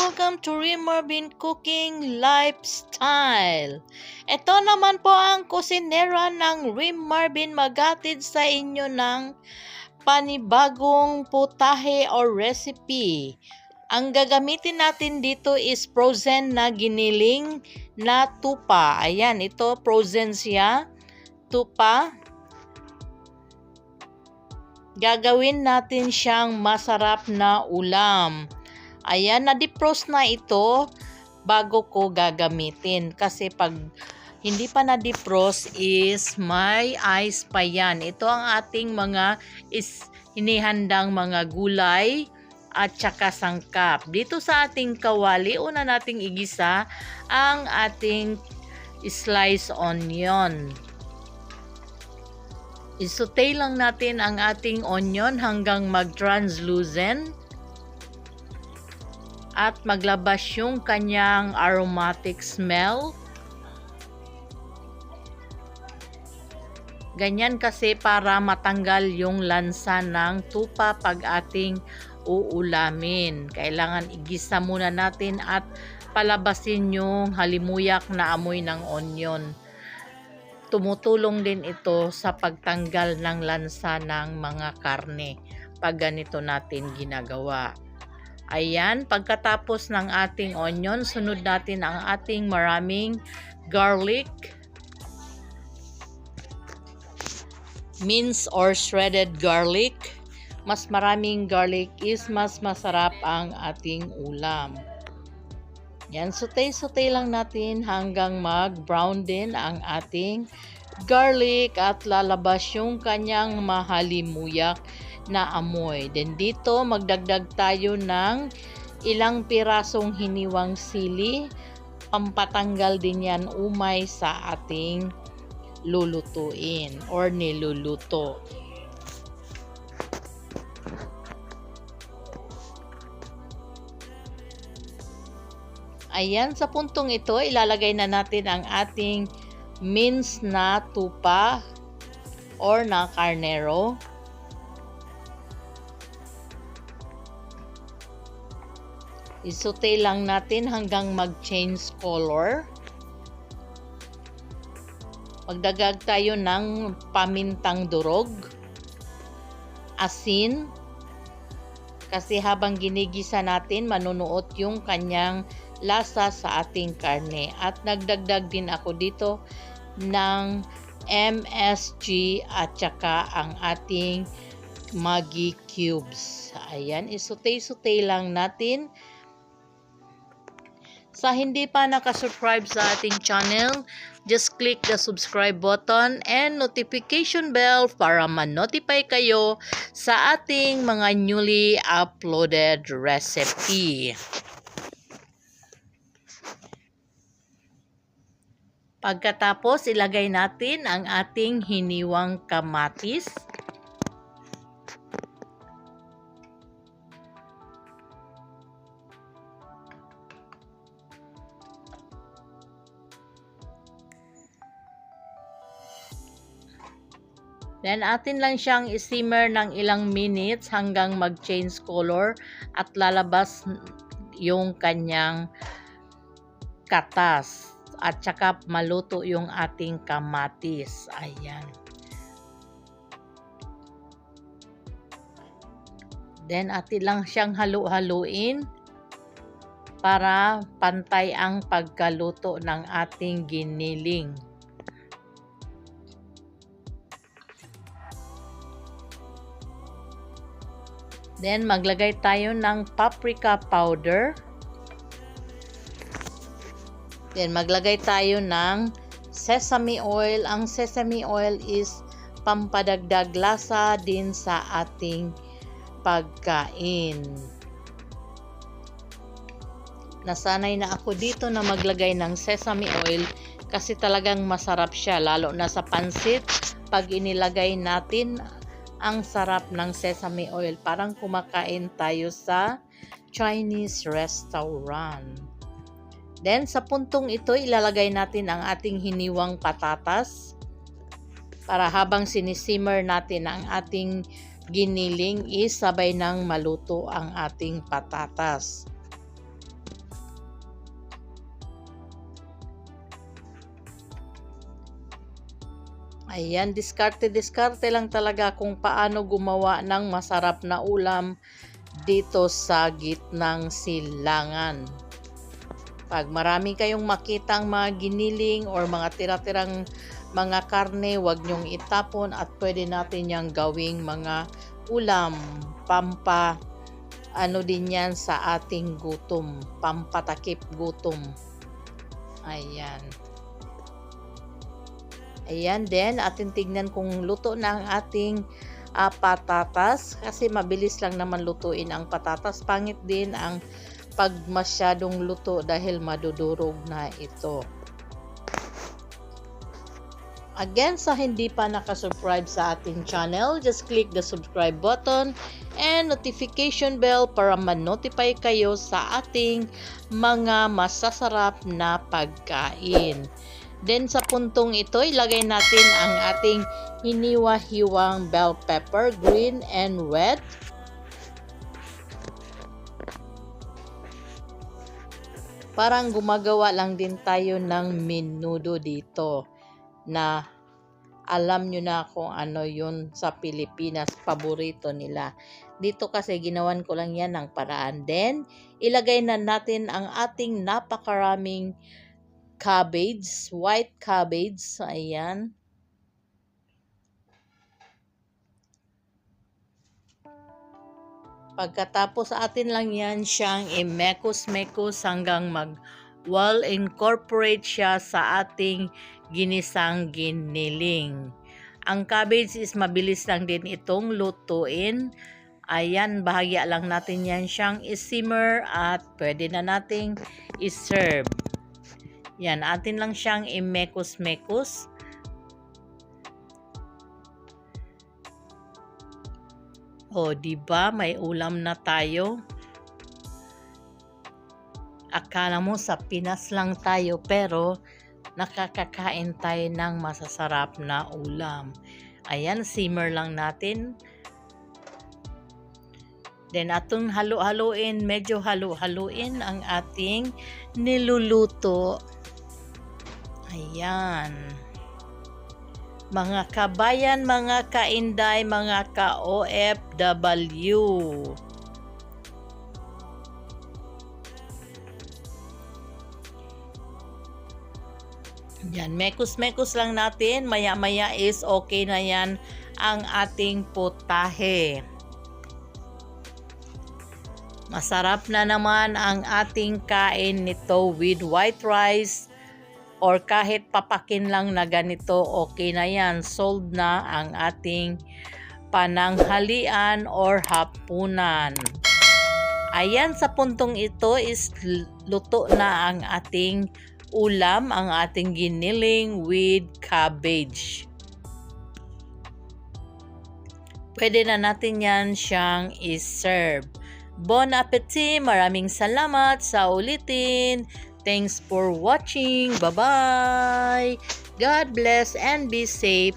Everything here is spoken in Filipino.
welcome to Rim Marvin Cooking Lifestyle. Ito naman po ang kusinera ng Rim Marvin maghatid sa inyo ng panibagong putahe or recipe. Ang gagamitin natin dito is frozen na giniling na tupa. Ayan, ito frozen siya, tupa. Gagawin natin siyang masarap na ulam. Ayan, na-defrost na ito bago ko gagamitin. Kasi pag hindi pa na-defrost is may ice pa yan. Ito ang ating mga hinihandang mga gulay at saka sangkap. Dito sa ating kawali, una nating igisa ang ating slice onion. Isaute lang natin ang ating onion hanggang mag-translucent at maglabas yung kanyang aromatic smell. Ganyan kasi para matanggal yung lansa ng tupa pag ating uulamin. Kailangan igisa muna natin at palabasin yung halimuyak na amoy ng onion. Tumutulong din ito sa pagtanggal ng lansa ng mga karne pag ganito natin ginagawa. Ayan, pagkatapos ng ating onion, sunod natin ang ating maraming garlic, minced or shredded garlic. Mas maraming garlic is mas masarap ang ating ulam. Yan, saute-saute lang natin hanggang mag-brown din ang ating garlic at lalabas yung kanyang mahalimuyak na amoy. Then dito magdagdag tayo ng ilang pirasong hiniwang sili. Pampatanggal din yan umay sa ating lulutuin or niluluto. Ayan, sa puntong ito, ilalagay na natin ang ating minced na tupa or na carnero. Isaute lang natin hanggang mag-change color. Magdagdag tayo ng pamintang durog, asin, kasi habang ginigisa natin, manunuot yung kanyang lasa sa ating karne. At nagdagdag din ako dito ng MSG at saka ang ating Maggi cubes. Ayan, isaute-saute lang natin. Sa hindi pa nakasubscribe sa ating channel, just click the subscribe button and notification bell para ma-notify kayo sa ating mga newly uploaded recipe. Pagkatapos, ilagay natin ang ating hiniwang kamatis. Then, atin lang siyang i-simmer ng ilang minutes hanggang mag-change color at lalabas yung kanyang katas. At saka maluto yung ating kamatis. Ayan. Then, atin lang siyang halu-haluin para pantay ang pagkaluto ng ating giniling. Then, maglagay tayo ng paprika powder. Then, maglagay tayo ng sesame oil. Ang sesame oil is pampadagdag lasa din sa ating pagkain. Nasanay na ako dito na maglagay ng sesame oil kasi talagang masarap siya. Lalo na sa pansit, pag inilagay natin, ang sarap ng sesame oil. Parang kumakain tayo sa Chinese restaurant. Then, sa puntong ito, ilalagay natin ang ating hiniwang patatas para habang sinisimmer natin ang ating giniling is sabay nang maluto ang ating patatas. Ayan, diskarte lang talaga kung paano gumawa ng masarap na ulam dito sa gitnang silangan. Pag marami kayong makitang mga giniling or mga tira-tirang mga karne, wag nyong itapon at pwede natin yang gawing mga ulam. Din yan sa ating gutom. Pampatakip gutom. Ayan. Ayan din, atin tignan kung luto na ang ating patatas. Kasi mabilis lang naman lutuin ang patatas. Pangit din ang pag masyadong luto dahil madudurog na ito. Again, sa hindi pa nakasubscribe sa ating channel, just click the subscribe button and notification bell para ma-notify kayo sa ating mga masasarap na pagkain. Then sa puntong ito, ilagay natin ang ating hiniwa-hiwang bell pepper, green and red. Parang gumagawa lang din tayo ng menudo dito na alam nyo na kung ano yun sa Pilipinas, paborito nila. Dito kasi ginawan ko lang yan ng paraan. Then, ilagay na natin ang ating napakaraming cabbage, white cabbage. Ayan. Pagkatapos atin lang yan siyang i-mekos-mekos hanggang well incorporate siya sa ating ginisang giniling. Ang cabbage is mabilis lang din itong lutuin. Ayan, bahagya lang natin yan siyang i-simmer at pwede na nating i-serve. Yan, atin lang siyang i-mekos-mekos. O, diba? May ulam na tayo. Akala mo sa Pinas lang tayo, pero nakakakain tayo ng masasarap na ulam. Ayan, simmer lang natin. Then, atong halo-haloin, medyo halo-haloin ang ating niluluto. Ayan. Mga kabayan, mga kainday, mga ka-OFW. Yan, mekos-mekos lang natin. Maya-maya is okay na yan ang ating putahe. Masarap na naman ang ating kain nito with white rice or kahit papakin lang na ganito, okay na yan. Solved na ang ating pananghalian or hapunan. Ayan, sa puntong ito is luto na ang ating ulam, ang ating giniling with cabbage. Pwede na natin yan siyang i-serve. Bon appetit! Maraming salamat sa ulitin. Thanks for watching. Bye-bye! God bless and be safe.